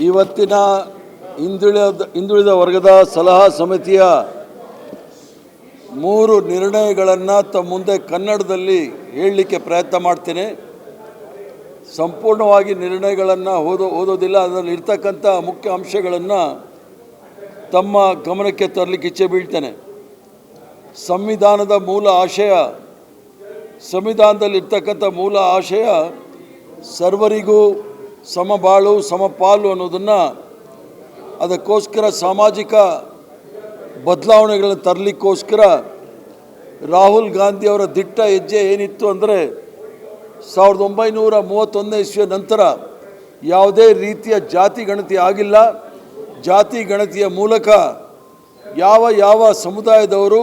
ಇವತ್ತಿನ ಹಿಂದುಳಿದ ವರ್ಗದ ಸಲಹಾ ಸಮಿತಿಯ 3 ನಿರ್ಣಯಗಳನ್ನು ತಮ್ಮ ಮುಂದೆ ಕನ್ನಡದಲ್ಲಿ ಹೇಳಲಿಕ್ಕೆ ಪ್ರಯತ್ನ ಮಾಡ್ತೇನೆ. ಸಂಪೂರ್ಣವಾಗಿ ನಿರ್ಣಯಗಳನ್ನು ಓದೋದಿಲ್ಲ. ಅದರಲ್ಲಿ ಇರ್ತಕ್ಕಂಥ ಮುಖ್ಯ ಅಂಶಗಳನ್ನು ತಮ್ಮ ಗಮನಕ್ಕೆ ತರಲಿಕ್ಕೆ ಇಚ್ಛೆ ಬೀಳ್ತೇನೆ. ಸಂವಿಧಾನದಲ್ಲಿರ್ತಕ್ಕಂಥ ಮೂಲ ಆಶಯ ಸರ್ವರಿಗೂ ಸಮಬಾಳು ಸಮಪಾಲು ಅನ್ನೋದನ್ನು, ಅದಕ್ಕೋಸ್ಕರ ಸಾಮಾಜಿಕ ಬದಲಾವಣೆಗಳನ್ನು ತರಲಿಕ್ಕೋಸ್ಕರ ರಾಹುಲ್ ಗಾಂಧಿಯವರ ದಿಟ್ಟ ಹೆಜ್ಜೆ ಏನಿತ್ತು ಅಂದರೆ 1931 ಇಸ್ವಿಯ ನಂತರ ಯಾವುದೇ ರೀತಿಯ ಜಾತಿ ಗಣತಿ ಆಗಿಲ್ಲ. ಜಾತಿ ಗಣತಿಯ ಮೂಲಕ ಯಾವ ಸಮುದಾಯದವರು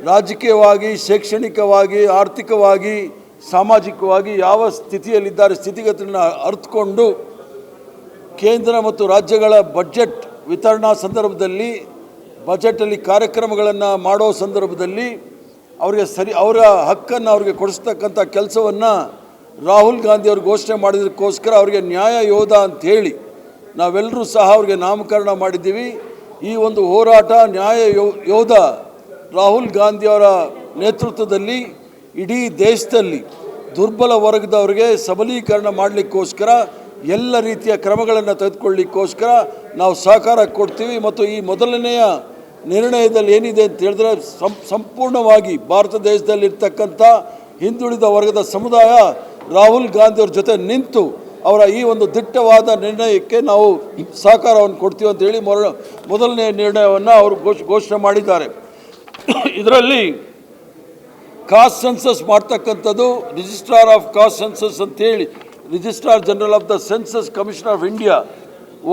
ರಾಜಕೀಯವಾಗಿ, ಶೈಕ್ಷಣಿಕವಾಗಿ, ಆರ್ಥಿಕವಾಗಿ, ಸಾಮಾಜಿಕವಾಗಿ ಯಾವ ಸ್ಥಿತಿಯಲ್ಲಿದ್ದಾರೆ ಸ್ಥಿತಿಗತಿಯನ್ನು ಅರ್ಥಕೊಂಡು ಕೇಂದ್ರ ಮತ್ತು ರಾಜ್ಯಗಳ ಬಜೆಟ್ ವಿತರಣಾ ಸಂದರ್ಭದಲ್ಲಿ, ಬಜೆಟಲ್ಲಿ ಕಾರ್ಯಕ್ರಮಗಳನ್ನು ಮಾಡೋ ಸಂದರ್ಭದಲ್ಲಿ ಅವರ ಹಕ್ಕನ್ನು ಅವ್ರಿಗೆ ಕೊಡಿಸ್ತಕ್ಕಂಥ ಕೆಲಸವನ್ನು ರಾಹುಲ್ ಗಾಂಧಿ ಅವರು ಘೋಷಣೆ ಮಾಡಿದ್ದಕ್ಕೋಸ್ಕರ ಅವರಿಗೆ ನ್ಯಾಯ ಯೋಧ ಅಂಥೇಳಿ ನಾವೆಲ್ಲರೂ ಸಹ ಅವ್ರಿಗೆ ನಾಮಕರಣ ಮಾಡಿದ್ದೀವಿ. ಈ ಒಂದು ಹೋರಾಟ ನ್ಯಾಯ ಯೋಧ ರಾಹುಲ್ ಗಾಂಧಿಯವರ ನೇತೃತ್ವದಲ್ಲಿ ಇಡೀ ದೇಶದಲ್ಲಿ ದುರ್ಬಲ ವರ್ಗದವರಿಗೆ ಸಬಲೀಕರಣ ಮಾಡಲಿಕ್ಕೋಸ್ಕರ ಎಲ್ಲ ರೀತಿಯ ಕ್ರಮಗಳನ್ನು ತೆಗೆದುಕೊಳ್ಳಲಿಕ್ಕೋಸ್ಕರ ನಾವು ಸಹಕಾರ ಕೊಡ್ತೀವಿ. ಮತ್ತು ಈ ಮೊದಲನೆಯ ನಿರ್ಣಯದಲ್ಲಿ ಏನಿದೆ ಅಂತ ಹೇಳಿದ್ರೆ, ಸಂಪೂರ್ಣವಾಗಿ ಭಾರತ ದೇಶದಲ್ಲಿರ್ತಕ್ಕಂಥ ಹಿಂದುಳಿದ ವರ್ಗದ ಸಮುದಾಯ ರಾಹುಲ್ ಗಾಂಧಿಯವ್ರ ಜೊತೆ ನಿಂತು ಅವರ ಈ ಒಂದು ದಿಟ್ಟವಾದ ನಿರ್ಣಯಕ್ಕೆ ನಾವು ಸಹಕಾರವನ್ನು ಕೊಡ್ತೀವಿ ಅಂತೇಳಿ ಮೊದಲನೇ ನಿರ್ಣಯವನ್ನು ಅವರು ಘೋಷಣೆ ಮಾಡಿದ್ದಾರೆ. ಇದರಲ್ಲಿ ಕಾಸ್ಟ್ ಸೆನ್ಸಸ್ ಮಾಡ್ತಕ್ಕಂಥದ್ದು ರಿಜಿಸ್ಟ್ರಾರ್ ಆಫ್ ಕಾಸ್ಟ್ ಸೆನ್ಸಸ್ ಅಂತೇಳಿ, registrar general of the census commission of India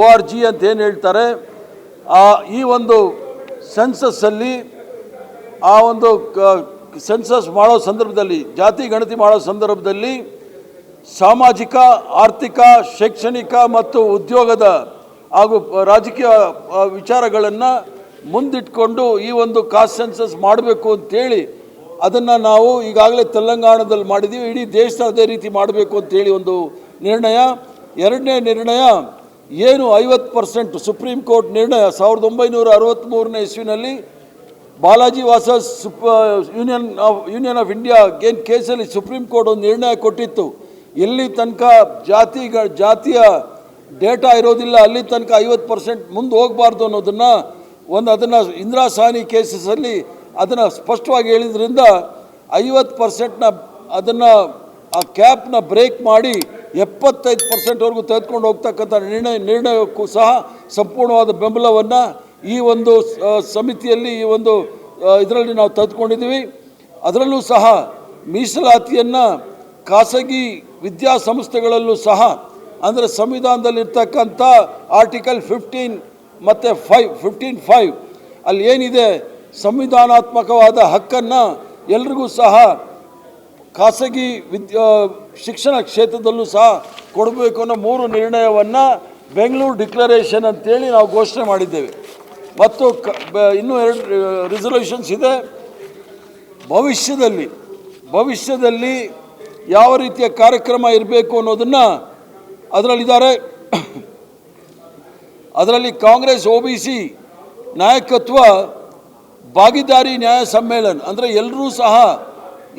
ORG ಅಂತ ಏನು ಹೇಳ್ತಾರೆ, ಈ ಒಂದು ಸೆನ್ಸಸ್ಸಲ್ಲಿ ಆ ಒಂದು ಸೆನ್ಸಸ್ ಮಾಡೋ ಸಂದರ್ಭದಲ್ಲಿ, ಜಾತಿ ಗಣತಿ ಮಾಡೋ ಸಂದರ್ಭದಲ್ಲಿ ಸಾಮಾಜಿಕ, ಆರ್ಥಿಕ, ಶೈಕ್ಷಣಿಕ ಮತ್ತು ಉದ್ಯೋಗದ ಹಾಗೂ ರಾಜಕೀಯ ವಿಚಾರಗಳನ್ನು ಮುಂದಿಟ್ಕೊಂಡು ಈ ಒಂದು ಕಾಸ್ಟ್ ಸೆನ್ಸಸ್ ಮಾಡಬೇಕು ಅಂತೇಳಿ ಅದನ್ನು ನಾವು ಈಗಾಗಲೇ ತೆಲಂಗಾಣದಲ್ಲಿ ಮಾಡಿದ್ದೀವಿ. ಇಡೀ ದೇಶ ಅದೇ ರೀತಿ ಮಾಡಬೇಕು ಅಂತೇಳಿ ಒಂದು ನಿರ್ಣಯ. ಎರಡನೇ ನಿರ್ಣಯ ಏನು 50% ಸುಪ್ರೀಂ ಕೋರ್ಟ್ ನಿರ್ಣಯ 1963ನೇ ಇಸ್ವಿನಲ್ಲಿ Balaji versus union of India ಏನು ಕೇಸಲ್ಲಿ ಸುಪ್ರೀಂ ಕೋರ್ಟ್ ಒಂದು ನಿರ್ಣಯ ಕೊಟ್ಟಿತ್ತು. ಎಲ್ಲಿ ತನಕ ಜಾತಿಯ ಡೇಟಾ ಇರೋದಿಲ್ಲ ಅಲ್ಲಿ ತನಕ 50% ಮುಂದೆ ಹೋಗಬಾರ್ದು ಅನ್ನೋದನ್ನು ಅದನ್ನು ಇಂದಿರಾ ಸಾಹ್ನಿ ಕೇಸಸಲ್ಲಿ ಅದನ್ನು ಸ್ಪಷ್ಟವಾಗಿ ಹೇಳಿದ್ರಿಂದ 50%ನ ಅದನ್ನು ಆ ಕ್ಯಾಪ್ನ ಬ್ರೇಕ್ ಮಾಡಿ 75%ವರೆಗೂ ತೆಗೆದುಕೊಂಡು ಹೋಗ್ತಕ್ಕಂಥ ನಿರ್ಣಯಕ್ಕೂ ಸಹ ಸಂಪೂರ್ಣವಾದ ಬೆಂಬಲವನ್ನು ಈ ಒಂದು ಸಮಿತಿಯಲ್ಲಿ ಈ ಒಂದು ಇದರಲ್ಲಿ ನಾವು ತೆಗೆದುಕೊಂಡಿದ್ದೀವಿ. ಅದರಲ್ಲೂ ಸಹ ಮೀಸಲಾತಿಯನ್ನು ಖಾಸಗಿ ವಿದ್ಯಾಸಂಸ್ಥೆಗಳಲ್ಲೂ ಸಹ, ಅಂದರೆ ಸಂವಿಧಾನದಲ್ಲಿರ್ತಕ್ಕಂಥ ಆರ್ಟಿಕಲ್ 15 ಮತ್ತು 15(5) ಅಲ್ಲಿ ಏನಿದೆ ಸಂವಿಧಾನಾತ್ಮಕವಾದ ಹಕ್ಕನ್ನು ಎಲ್ರಿಗೂ ಸಹ ಖಾಸಗಿ ಶಿಕ್ಷಣ ಕ್ಷೇತ್ರದಲ್ಲೂ ಸಹ ಕೊಡಬೇಕು ಅನ್ನೋ 3 ನಿರ್ಣಯವನ್ನು ಬೆಂಗಳೂರು ಡಿಕ್ಲರೇಷನ್ ಅಂತೇಳಿ ನಾವು ಘೋಷಣೆ ಮಾಡಿದ್ದೇವೆ. ಮತ್ತು ಇನ್ನೂ 2 ರೆಸಲ್ಯೂಷನ್ಸ್ ಇದೆ. ಭವಿಷ್ಯದಲ್ಲಿ ಯಾವ ರೀತಿಯ ಕಾರ್ಯಕ್ರಮ ಇರಬೇಕು ಅನ್ನೋದನ್ನು ಅದರಲ್ಲಿದ್ದಾರೆ. ಅದರಲ್ಲಿ ಕಾಂಗ್ರೆಸ್ OBC ನಾಯಕತ್ವ ಭಾಗಿದಾರಿ ನ್ಯಾಯ ಸಮ್ಮೇಳನ, ಅಂದರೆ ಎಲ್ಲರೂ ಸಹ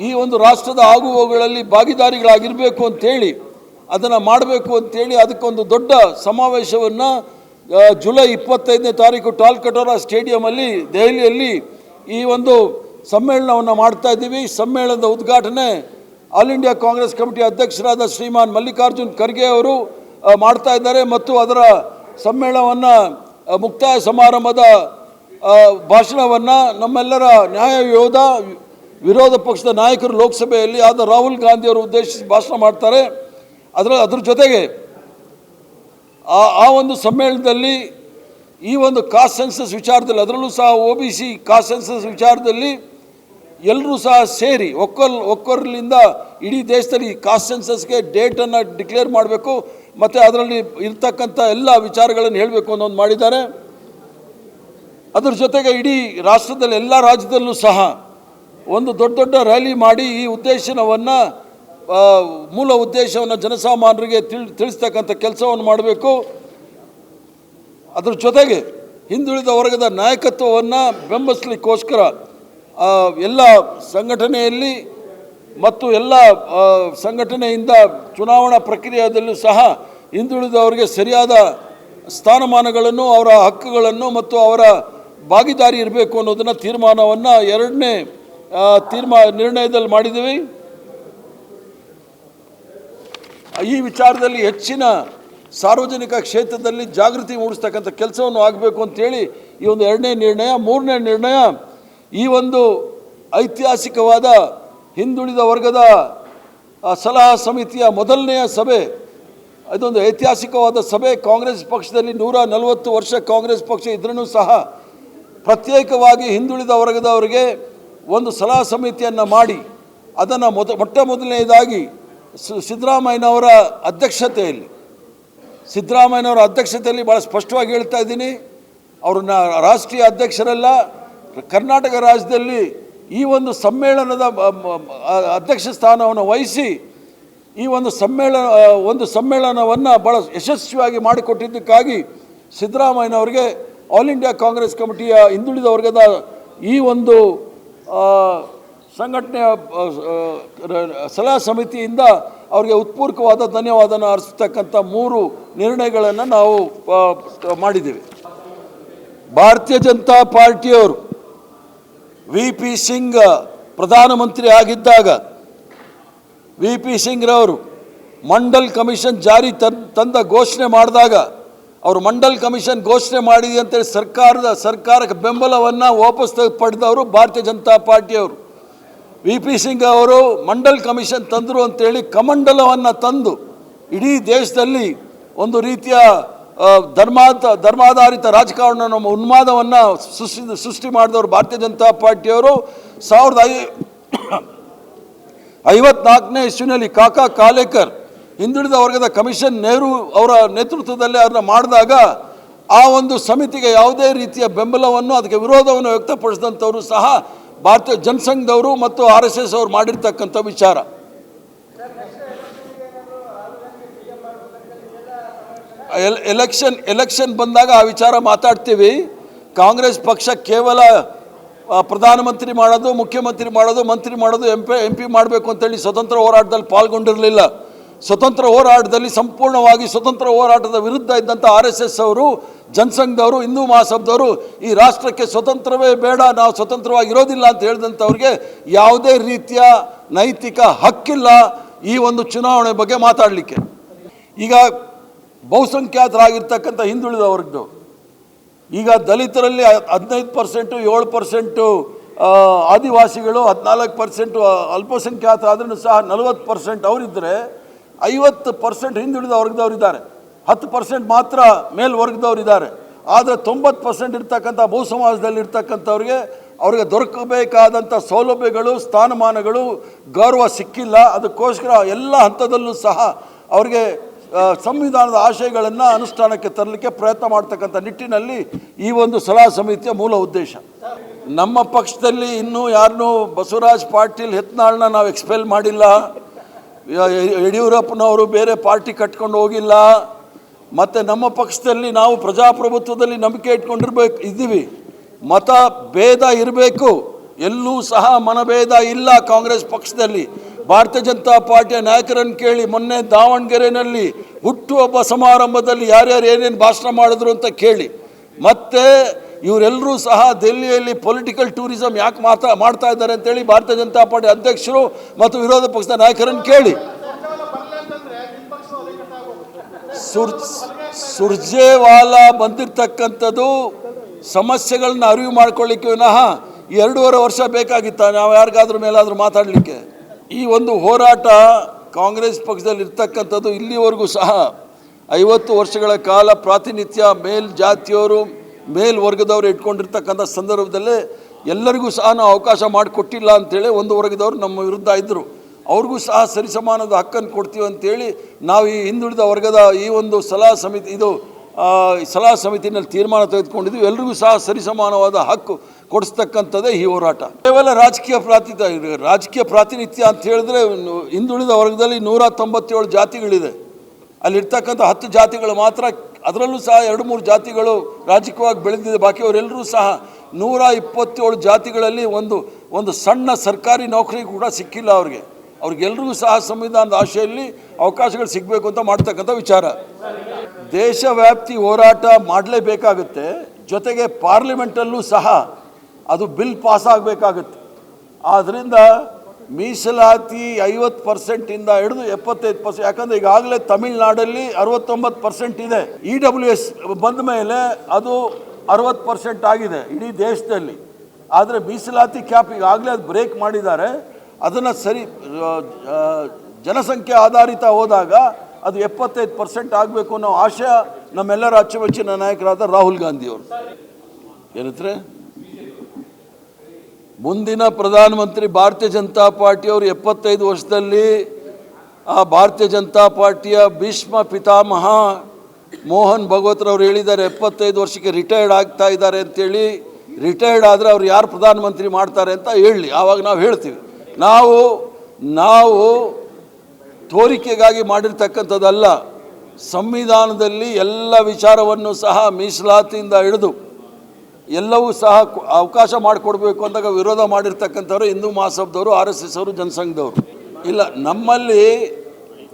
ಈ ಒಂದು ರಾಷ್ಟ್ರದ ಆಗುಹೋಗುಗಳಲ್ಲಿ ಭಾಗಿದಾರಿಗಳಾಗಿರಬೇಕು ಅಂಥೇಳಿ ಅದನ್ನು ಮಾಡಬೇಕು ಅಂಥೇಳಿ ಅದಕ್ಕೊಂದು ದೊಡ್ಡ ಸಮಾವೇಶವನ್ನು ಜುಲೈ 25ನೇ ತಾರೀಕು ಟಾಲ್ಕಟೋರಾ ಸ್ಟೇಡಿಯಮಲ್ಲಿ ದೆಹಲಿಯಲ್ಲಿ ಈ ಒಂದು ಸಮ್ಮೇಳನವನ್ನು ಮಾಡ್ತಾ ಇದ್ದೀವಿ. ಸಮ್ಮೇಳನದ ಉದ್ಘಾಟನೆ ಆಲ್ ಇಂಡಿಯಾ ಕಾಂಗ್ರೆಸ್ ಕಮಿಟಿ ಅಧ್ಯಕ್ಷರಾದ ಶ್ರೀಮಾನ್ ಮಲ್ಲಿಕಾರ್ಜುನ್ ಖರ್ಗೆ ಅವರು ಮಾಡ್ತಾ ಇದ್ದಾರೆ. ಮತ್ತು ಅದರ ಸಮ್ಮೇಳನವನ್ನು ಮುಕ್ತಾಯ ಸಮಾರಂಭದ ಭಾಷಣವನ್ನು ನಮ್ಮೆಲ್ಲರ ನ್ಯಾಯ ಯೋಧ ವಿರೋಧ ಪಕ್ಷದ ನಾಯಕರು ಲೋಕಸಭೆಯಲ್ಲಿ ಆದ ರಾಹುಲ್ ಗಾಂಧಿಯವರು ಉದ್ದೇಶಿಸಿ ಭಾಷಣ ಮಾಡ್ತಾರೆ. ಅದ್ರ ಜೊತೆಗೆ ಆ ಒಂದು ಸಮ್ಮೇಳನದಲ್ಲಿ ಈ ಒಂದು ಕಾಸ್ಟ್ ಸೆನ್ಸಸ್ ವಿಚಾರದಲ್ಲಿ, ಅದರಲ್ಲೂ ಸಹ OBC ಕಾಸ್ಟ್ ಸೆನ್ಸಸ್ ವಿಚಾರದಲ್ಲಿ ಎಲ್ಲರೂ ಸಹ ಸೇರಿ ಒಕ್ಕೊರಲಿಂದ ಇಡೀ ದೇಶದಲ್ಲಿ ಕಾಸ್ಟ್ ಸೆನ್ಸಸ್ಗೆ ಡೇಟನ್ನು ಡಿಕ್ಲೇರ್ ಮಾಡಬೇಕು ಮತ್ತು ಅದರಲ್ಲಿ ಇರ್ತಕ್ಕಂಥ ಎಲ್ಲ ವಿಚಾರಗಳನ್ನು ಹೇಳಬೇಕು ಅನ್ನೋದು ಮಾಡಿದ್ದಾರೆ. ಅದರ ಜೊತೆಗೆ ಇಡೀ ರಾಷ್ಟ್ರದಲ್ಲಿ ಎಲ್ಲ ರಾಜ್ಯದಲ್ಲೂ ಸಹ ಒಂದು ದೊಡ್ಡ ರ್ಯಾಲಿ ಮಾಡಿ ಈ ಉದ್ದೇಶವನ್ನು ಮೂಲ ಉದ್ದೇಶವನ್ನು ಜನಸಾಮಾನ್ಯರಿಗೆ ತಿಳಿಸ್ತಕ್ಕಂಥ ಕೆಲಸವನ್ನು ಮಾಡಬೇಕು. ಅದರ ಜೊತೆಗೆ ಹಿಂದುಳಿದ ವರ್ಗದ ನಾಯಕತ್ವವನ್ನು ಬೆಂಬಲಿಸಲಿಕ್ಕೋಸ್ಕರ ಎಲ್ಲ ಸಂಘಟನೆಯಲ್ಲಿ ಮತ್ತು ಎಲ್ಲ ಸಂಘಟನೆಯಿಂದ ಚುನಾವಣಾ ಪ್ರಕ್ರಿಯೆಯಲ್ಲೂ ಸಹ ಹಿಂದುಳಿದವರಿಗೆ ಸರಿಯಾದ ಸ್ಥಾನಮಾನಗಳನ್ನು, ಅವರ ಹಕ್ಕುಗಳನ್ನು ಮತ್ತು ಅವರ ಭಾಗಿದಾರಿ ಇರಬೇಕು ಅನ್ನೋದನ್ನು ತೀರ್ಮಾನವನ್ನು ಎರಡನೇ ನಿರ್ಣಯದಲ್ಲಿ ಮಾಡಿದ್ದೀವಿ. ಈ ವಿಚಾರದಲ್ಲಿ ಹೆಚ್ಚಿನ ಸಾರ್ವಜನಿಕ ಕ್ಷೇತ್ರದಲ್ಲಿ ಜಾಗೃತಿ ಮೂಡಿಸ್ತಕ್ಕಂಥ ಕೆಲಸವನ್ನು ಆಗಬೇಕು ಅಂತೇಳಿ ಈ ಒಂದು ಎರಡನೇ ನಿರ್ಣಯ. ಮೂರನೇ ನಿರ್ಣಯ, ಈ ಒಂದು ಐತಿಹಾಸಿಕವಾದ ಹಿಂದುಳಿದ ವರ್ಗದ ಸಲಹಾ ಸಮಿತಿಯ ಮೊದಲನೆಯ ಸಭೆ, ಇದೊಂದು ಐತಿಹಾಸಿಕವಾದ ಸಭೆ. ಕಾಂಗ್ರೆಸ್ ಪಕ್ಷದಲ್ಲಿ 140 ವರ್ಷ ಕಾಂಗ್ರೆಸ್ ಪಕ್ಷ ಇದ್ರೂ ಸಹ ಪ್ರತ್ಯೇಕವಾಗಿ ಹಿಂದುಳಿದ ವರ್ಗದವರಿಗೆ ಒಂದು ಸಲಹಾ ಸಮಿತಿಯನ್ನು ಮಾಡಿ ಅದನ್ನು ಮೊಟ್ಟ ಮೊದಲನೆಯದಾಗಿ ಸಿದ್ದರಾಮಯ್ಯನವರ ಅಧ್ಯಕ್ಷತೆಯಲ್ಲಿ ಭಾಳ ಸ್ಪಷ್ಟವಾಗಿ ಹೇಳ್ತಾ ಇದ್ದೀನಿ, ಅವ್ರನ್ನ ರಾಷ್ಟ್ರೀಯ ಅಧ್ಯಕ್ಷರಲ್ಲ, ಕರ್ನಾಟಕ ರಾಜ್ಯದಲ್ಲಿ ಈ ಒಂದು ಸಮ್ಮೇಳನದ ಅಧ್ಯಕ್ಷ ಸ್ಥಾನವನ್ನು ವಹಿಸಿ ಈ ಒಂದು ಸಮ್ಮೇಳನವನ್ನು ಭಾಳ ಯಶಸ್ವಿಯಾಗಿ ಮಾಡಿಕೊಟ್ಟಿದ್ದಕ್ಕಾಗಿ ಸಿದ್ದರಾಮಯ್ಯನವರಿಗೆ ಆಲ್ ಇಂಡಿಯಾ ಕಾಂಗ್ರೆಸ್ ಕಮಿಟಿಯ ಹಿಂದುಳಿದ ವರ್ಗದ ಈ ಒಂದು ಸಂಘಟನೆಯ ಸಲಹಾ ಸಮಿತಿಯಿಂದ ಅವರಿಗೆ ಉತ್ಪೂರ್ವಕವಾದ ಧನ್ಯವಾದನ ಅರ್ಪಿಸ್ತಕ್ಕಂಥ 3 ನಿರ್ಣಯಗಳನ್ನು ನಾವು ಮಾಡಿದ್ದೇವೆ. ಭಾರತೀಯ ಜನತಾ ಪಾರ್ಟಿಯವರು VP ಸಿಂಗ್ ಪ್ರಧಾನಮಂತ್ರಿ ಆಗಿದ್ದಾಗ VP ಸಿಂಗ್ರವರು ಮಂಡಲ್ ಕಮಿಷನ್ ಜಾರಿ ತಂದ ಘೋಷಣೆ ಮಾಡಿದಾಗ ಅವರು ಮಂಡಲ್ ಕಮಿಷನ್ ಘೋಷಣೆ ಮಾಡಿದೆ ಅಂತೇಳಿ ಸರ್ಕಾರಕ್ಕೆ ಬೆಂಬಲವನ್ನು ವಾಪಸ್ ಪಡೆದವರು ಭಾರತೀಯ ಜನತಾ ಪಾರ್ಟಿಯವರು. VP ಸಿಂಗ್ ಅವರು ಮಂಡಲ್ ಕಮಿಷನ್ ತಂದರು ಅಂತೇಳಿ ಕಮಂಡಲವನ್ನು ತಂದು ಇಡೀ ದೇಶದಲ್ಲಿ ಒಂದು ರೀತಿಯ ಧರ್ಮಾಧಾರಿತ ರಾಜಕಾರಣ ಉನ್ಮಾದವನ್ನು ಸೃಷ್ಟಿ ಮಾಡಿದವರು ಭಾರತೀಯ ಜನತಾ ಪಾರ್ಟಿಯವರು. 1954ನೇ ಇಸ್ವಿನಲ್ಲಿ ಕಾಕಾ ಕಾಲೇಕರ್ ಹಿಂದುಳಿದ ವರ್ಗದ ಕಮಿಷನ್ ನೆಹರು ಅವರ ನೇತೃತ್ವದಲ್ಲಿ ಅದನ್ನು ಮಾಡಿದಾಗ ಆ ಒಂದು ಸಮಿತಿಗೆ ಯಾವುದೇ ರೀತಿಯ ಬೆಂಬಲವನ್ನು, ಅದಕ್ಕೆ ವಿರೋಧವನ್ನು ವ್ಯಕ್ತಪಡಿಸಿದಂಥವರು ಸಹ ಭಾರತೀಯ ಜನಸಂಘದವರು ಮತ್ತು RSS ಅವರು ಮಾಡಿರ್ತಕ್ಕಂಥ ವಿಚಾರ. ಎಲೆಕ್ಷನ್ ಬಂದಾಗ ಆ ವಿಚಾರ ಮಾತಾಡ್ತೀವಿ. ಕಾಂಗ್ರೆಸ್ ಪಕ್ಷ ಕೇವಲ ಪ್ರಧಾನಮಂತ್ರಿ ಮಾಡೋದು, ಮುಖ್ಯಮಂತ್ರಿ ಮಾಡೋದು, ಮಂತ್ರಿ ಮಾಡೋದು, MP ಮಾಡಬೇಕು ಅಂತೇಳಿ ಸ್ವತಂತ್ರ ಹೋರಾಟದಲ್ಲಿ ಪಾಲ್ಗೊಂಡಿರಲಿಲ್ಲ. ಸ್ವತಂತ್ರ ಹೋರಾಟದಲ್ಲಿ ಸಂಪೂರ್ಣವಾಗಿ ಸ್ವತಂತ್ರ ಹೋರಾಟದ ವಿರುದ್ಧ ಇದ್ದಂಥ RSS ಅವರು, ಜನಸಂಘದವರು, ಹಿಂದೂ ಮಹಾಸಭಾದವರು ಈ ರಾಷ್ಟ್ರಕ್ಕೆ ಸ್ವತಂತ್ರವೇ ಬೇಡ, ನಾವು ಸ್ವತಂತ್ರವಾಗಿ ಇರೋದಿಲ್ಲ ಅಂತ ಹೇಳಿದಂಥವ್ರಿಗೆ ಯಾವುದೇ ರೀತಿಯ ನೈತಿಕ ಹಕ್ಕಿಲ್ಲ ಈ ಒಂದು ಚುನಾವಣೆ ಬಗ್ಗೆ ಮಾತಾಡಲಿಕ್ಕೆ. ಈಗ ಬಹುಸಂಖ್ಯಾತರಾಗಿರ್ತಕ್ಕಂಥ ಹಿಂದುಳಿದ ವರ್ಗದವರು, ಈಗ ದಲಿತರಲ್ಲಿ 15%, 7% ಆದಿವಾಸಿಗಳು, 14% ಅಲ್ಪಸಂಖ್ಯಾತ ಆದ್ರೂ ಸಹ 40% ಅವರಿದ್ದರೆ 50% ಹಿಂದುಳಿದ ವರ್ಗದವರಿದ್ದಾರೆ, 10% ಮಾತ್ರ ಮೇಲ್ವರ್ಗದವರಿದ್ದಾರೆ. ಆದರೆ 90% ಇರ್ತಕ್ಕಂಥ ಬಹುಸಮಾಜದಲ್ಲಿ ಇರ್ತಕ್ಕಂಥವ್ರಿಗೆ ಅವ್ರಿಗೆ ದೊರಕಬೇಕಾದಂಥ ಸೌಲಭ್ಯಗಳು, ಸ್ಥಾನಮಾನಗಳು, ಗೌರವ ಸಿಕ್ಕಿಲ್ಲ. ಅದಕ್ಕೋಸ್ಕರ ಎಲ್ಲ ಹಂತದಲ್ಲೂ ಸಹ ಅವ್ರಿಗೆ ಸಂವಿಧಾನದ ಆಶಯಗಳನ್ನು ಅನುಷ್ಠಾನಕ್ಕೆ ತರಲಿಕ್ಕೆ ಪ್ರಯತ್ನ ಮಾಡ್ತಕ್ಕಂಥ ನಿಟ್ಟಿನಲ್ಲಿ ಈ ಒಂದು ಸಲಹಾ ಸಮಿತಿಯ ಮೂಲ ಉದ್ದೇಶ. ನಮ್ಮ ಪಕ್ಷದಲ್ಲಿ ಇನ್ನೂ ಯಾರನ್ನೂ ಬಸವರಾಜ್ ಪಾಟೀಲ್ ಯತ್ನಾಳ್ನ ನಾವು ಎಕ್ಸ್ಪೆಲ್ ಮಾಡಿಲ್ಲ, ಯಡಿಯೂರಪ್ಪನವರು ಬೇರೆ ಪಾರ್ಟಿ ಕಟ್ಕೊಂಡು ಹೋಗಿಲ್ಲ. ಮತ್ತು ನಮ್ಮ ಪಕ್ಷದಲ್ಲಿ ನಾವು ಪ್ರಜಾಪ್ರಭುತ್ವದಲ್ಲಿ ನಂಬಿಕೆ ಇದ್ದೀವಿ. ಮತ ಭೇದ ಇರಬೇಕು, ಎಲ್ಲೂ ಸಹ ಮನಭೇದ ಇಲ್ಲ ಕಾಂಗ್ರೆಸ್ ಪಕ್ಷದಲ್ಲಿ. ಭಾರತೀಯ ಜನತಾ ಪಾರ್ಟಿಯ ನಾಯಕರನ್ನು ಕೇಳಿ, ಮೊನ್ನೆ ದಾವಣಗೆರೆಯಲ್ಲಿ ಹುಟ್ಟುಹಬ್ಬ ಸಮಾರಂಭದಲ್ಲಿ ಯಾರ್ಯಾರು ಏನೇನು ಭಾಷಣ ಮಾಡಿದ್ರು ಅಂತ ಕೇಳಿ. ಮತ್ತು ಇವರೆಲ್ಲರೂ ಸಹ ದೆಹಲಿಯಲ್ಲಿ ಪೊಲಿಟಿಕಲ್ ಟೂರಿಸಮ್ ಯಾಕೆ ಮಾಡ್ತಾ ಇದ್ದಾರೆ ಅಂತೇಳಿ ಭಾರತೀಯ ಜನತಾ ಪಾರ್ಟಿ ಅಧ್ಯಕ್ಷರು ಮತ್ತು ವಿರೋಧ ಪಕ್ಷದ ನಾಯಕರನ್ನು ಕೇಳಿ. ಸುರ್ಜೇವಾಲಾ ಬಂದಿರತಕ್ಕಂಥದ್ದು ಸಮಸ್ಯೆಗಳನ್ನ ಅರಿವು ಮಾಡ್ಕೊಳ್ಳಿಕ್ಕೆ ವಿನಃ 2.5 ವರ್ಷ ಬೇಕಾಗಿತ್ತ ನಾವು ಯಾರಿಗಾದ್ರೂ ಮೇಲಾದರೂ ಮಾತಾಡಲಿಕ್ಕೆ? ಈ ಒಂದು ಹೋರಾಟ ಕಾಂಗ್ರೆಸ್ ಪಕ್ಷದಲ್ಲಿ ಇರ್ತಕ್ಕಂಥದ್ದು ಇಲ್ಲಿವರೆಗೂ ಸಹ 50 ವರ್ಷಗಳ ಕಾಲ ಪ್ರಾತಿನಿಧ್ಯ ಮೇಲ್ಜಾತಿಯವರು, ಮೇಲ್ವರ್ಗದವರು ಇಟ್ಕೊಂಡಿರ್ತಕ್ಕಂಥ ಸಂದರ್ಭದಲ್ಲೇ ಎಲ್ಲರಿಗೂ ಸಹ ನಾವು ಅವಕಾಶ ಮಾಡಿಕೊಟ್ಟಿಲ್ಲ ಅಂಥೇಳಿ ಒಂದು ವರ್ಗದವರು ನಮ್ಮ ವಿರುದ್ಧ ಇದ್ದರು. ಅವ್ರಿಗೂ ಸಹ ಸರಿಸಮಾನದ ಹಕ್ಕನ್ನು ಕೊಡ್ತೀವಿ ಅಂತೇಳಿ ನಾವು ಈ ಹಿಂದುಳಿದ ವರ್ಗದ ಈ ಒಂದು ಸಲಹಾ ಸಮಿತಿನಲ್ಲಿ ತೀರ್ಮಾನ ತೆಗೆದುಕೊಂಡಿದ್ವಿ. ಎಲ್ರಿಗೂ ಸಹ ಸರಿಸಮಾನವಾದ ಹಕ್ಕು ಕೊಡಿಸ್ತಕ್ಕಂಥದ್ದೇ ಈ ಹೋರಾಟ. ಕೇವಲ ರಾಜಕೀಯ ಪ್ರಾತಿನಿಧ್ಯ ಅಂತ ಹೇಳಿದ್ರೆ ಹಿಂದುಳಿದ ವರ್ಗದಲ್ಲಿ 197 ಜಾತಿಗಳಿದೆ. ಅಲ್ಲಿರ್ತಕ್ಕಂಥ 10 ಜಾತಿಗಳು ಮಾತ್ರ ಅದರಲ್ಲೂ ಸಹ 2-3 ಜಾತಿಗಳು ರಾಜಕೀಯವಾಗಿ ಬೆಳೆದಿದೆ. ಬಾಕಿಯವರೆಲ್ಲರೂ ಸಹ 127 ಜಾತಿಗಳಲ್ಲಿ ಒಂದು ಸಣ್ಣ ಸರ್ಕಾರಿ ನೌಕರಿ ಕೂಡ ಸಿಕ್ಕಿಲ್ಲ ಅವ್ರಿಗೆಲ್ಲರಿಗೂ ಸಹ ಸಂವಿಧಾನದ ಆಶೆಯಲ್ಲಿ ಅವಕಾಶಗಳು ಸಿಗಬೇಕು ಅಂತ ಮಾಡ್ತಕ್ಕಂಥ ವಿಚಾರ. ದೇಶವ್ಯಾಪ್ತಿ ಹೋರಾಟ ಮಾಡಲೇಬೇಕಾಗುತ್ತೆ. ಜೊತೆಗೆ ಪಾರ್ಲಿಮೆಂಟಲ್ಲೂ ಸಹ ಅದು ಬಿಲ್ ಪಾಸ್ ಆಗಬೇಕಾಗುತ್ತೆ. ಆದ್ದರಿಂದ ಮೀಸಲಾತಿ 50% ಹಿಡಿದು 75%, ಯಾಕಂದರೆ ಈಗಾಗಲೇ ತಮಿಳುನಾಡಲ್ಲಿ 69% ಇದೆ. EWS ಬಂದ ಮೇಲೆ ಅದು 60% ಆಗಿದೆ ಇಡೀ ದೇಶದಲ್ಲಿ. ಆದರೆ ಮೀಸಲಾತಿ ಕ್ಯಾಪ್ ಈಗಾಗಲೇ ಅದು ಬ್ರೇಕ್ ಮಾಡಿದ್ದಾರೆ. ಅದನ್ನು ಜನಸಂಖ್ಯೆ ಆಧಾರಿತ ಹೋದಾಗ ಅದು 75% ಆಗಬೇಕು ಅನ್ನೋ ಆಶಯ ನಮ್ಮೆಲ್ಲರ ಅಚ್ಚುಮೆಚ್ಚಿನ ನಾಯಕರಾದ ರಾಹುಲ್ ಗಾಂಧಿಯವರು. ಏನಂದ್ರೆ ಮುಂದಿನ ಪ್ರಧಾನಮಂತ್ರಿ ಭಾರತೀಯ ಜನತಾ ಪಾರ್ಟಿಯವರು 75 ವರ್ಷದಲ್ಲಿ ಆ ಭಾರತೀಯ ಜನತಾ ಪಾರ್ಟಿಯ ಭೀಷ್ಮ ಪಿತಾಮಹ ಮೋಹನ್ ಭಗವತ್ರವ್ರು ಹೇಳಿದ್ದಾರೆ 75 ವರ್ಷಕ್ಕೆ ರಿಟೈರ್ಡ್ ಆಗ್ತಾ ಇದ್ದಾರೆ ಅಂತೇಳಿ. ರಿಟೈರ್ಡ್ ಆದರೆ ಅವ್ರು ಯಾರು ಪ್ರಧಾನಮಂತ್ರಿ ಮಾಡ್ತಾರೆ ಅಂತ ಹೇಳಿ, ಆವಾಗ ನಾವು ಹೇಳ್ತೀವಿ. ನಾವು ತೋರಿಕೆಗಾಗಿ ಮಾಡಿರ್ತಕ್ಕಂಥದ್ದಲ್ಲ. ಸಂವಿಧಾನದಲ್ಲಿ ಎಲ್ಲ ವಿಚಾರವನ್ನು ಸಹ ಮೀಸಲಾತಿಯಿಂದ ಹಿಡಿದು ಎಲ್ಲವೂ ಸಹ ಅವಕಾಶ ಮಾಡಿಕೊಡ್ಬೇಕು ಅಂದಾಗ ವಿರೋಧ ಮಾಡಿರ್ತಕ್ಕಂಥವ್ರು ಹಿಂದೂ ಮಹಾಸಭಾದವರು, RSS ಅವರು, ಜನಸಂಘದವರು. ಇಲ್ಲ, ನಮ್ಮಲ್ಲಿ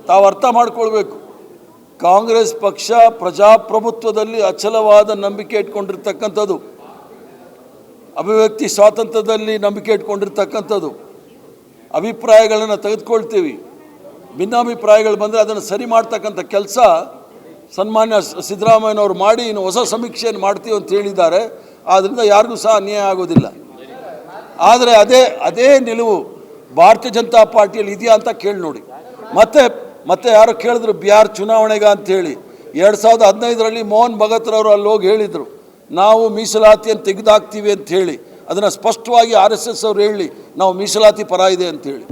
ತಾವು ಅರ್ಥ ಮಾಡ್ಕೊಳ್ಬೇಕು, ಕಾಂಗ್ರೆಸ್ ಪಕ್ಷ ಪ್ರಜಾಪ್ರಭುತ್ವದಲ್ಲಿ ಅಚಲವಾದ ನಂಬಿಕೆ ಇಟ್ಕೊಂಡಿರ್ತಕ್ಕಂಥದ್ದು, ಅಭಿವ್ಯಕ್ತಿ ಸ್ವಾತಂತ್ರ್ಯದಲ್ಲಿ ನಂಬಿಕೆ ಇಟ್ಕೊಂಡಿರ್ತಕ್ಕಂಥದ್ದು. ಅಭಿಪ್ರಾಯಗಳನ್ನು ತೆಗೆದುಕೊಳ್ತೀವಿ, ಭಿನ್ನಾಭಿಪ್ರಾಯಗಳು ಬಂದರೆ ಅದನ್ನು ಸರಿ ಮಾಡ್ತಕ್ಕಂಥ ಕೆಲಸ ಸನ್ಮಾನ್ಯ ಸಿದ್ದರಾಮಯ್ಯನವರು ಮಾಡಿ ಇನ್ನು ಹೊಸ ಸಮೀಕ್ಷೆಯನ್ನು ಮಾಡ್ತೀವಿ ಅಂತ ಹೇಳಿದ್ದಾರೆ. ಆದ್ದರಿಂದ ಯಾರಿಗೂ ಸಹ ಅನ್ಯಾಯ ಆಗೋದಿಲ್ಲ. ಆದರೆ ಅದೇ ನಿಲುವು ಭಾರತೀಯ ಜನತಾ ಪಾರ್ಟಿಯಲ್ಲಿ ಇದೆಯಾ ಅಂತ ಕೇಳಿ ನೋಡಿ. ಮತ್ತೆ ಯಾರೋ ಕೇಳಿದ್ರು ಬಿಹಾರ್ ಚುನಾವಣೆಗೆ ಅಂಥೇಳಿ. 2015ರಲ್ಲಿ ಮೋಹನ್ ಭಗವತ್ರವರು ಅಲ್ಲಿ ಹೋಗಿ ಹೇಳಿದರು, ನಾವು ಮೀಸಲಾತಿಯನ್ನು ತೆಗೆದುಹಾಕ್ತೀವಿ ಅಂತ ಹೇಳಿ. ಅದನ್ನು ಸ್ಪಷ್ಟವಾಗಿ RSS ಅವರು ಹೇಳಿ ನಾವು ಮೀಸಲಾತಿ ಪರ ಇದೆ ಅಂಥೇಳಿ.